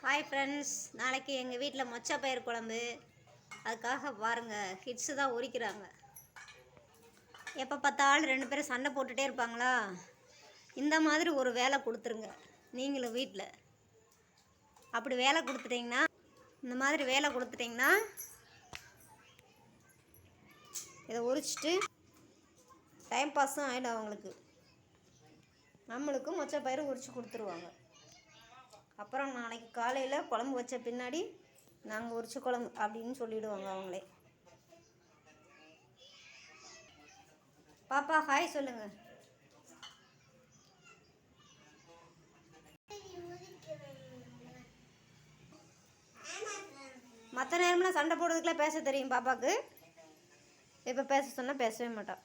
Hi friends, நாளைக்கு எங்கள் வீட்டில் மொச்சப்பயிறு குழம்பு. அதுக்காக பாருங்கள், கிட்ஸு தான் உரிக்கிறாங்க. எப்போ பார்த்தாலும் 2 பேரும் சண்டை போட்டுகிட்டே இருப்பாங்களா? இந்த மாதிரி ஒரு வேலை கொடுத்துருங்க நீங்களும் வீட்டில். அப்படி வேலை கொடுத்துட்டிங்கன்னா, இந்த மாதிரி வேலை கொடுத்துட்டிங்கன்னா இதை உரிச்சிட்டு டைம் பாஸும் ஆகிடும் அவங்களுக்கு. நம்மளுக்கும் மொச்சப்பயிறு உரித்து கொடுத்துருவாங்க. அப்புறம் நாளைக்கு காலையில் குழம்பு வச்ச பின்னாடி நாங்கள் உரிச்ச குழம்பு அப்படின்னு சொல்லிவிடுவாங்க அவங்களே. பாப்பா ஹாய் சொல்லுங்கள். மற்ற நேரம்லாம் சண்டை போடுறதுக்குலாம் பேச தெரியும் பாப்பாவுக்கு. இப்போ பேச சொன்னால் பேசவே மாட்டான்.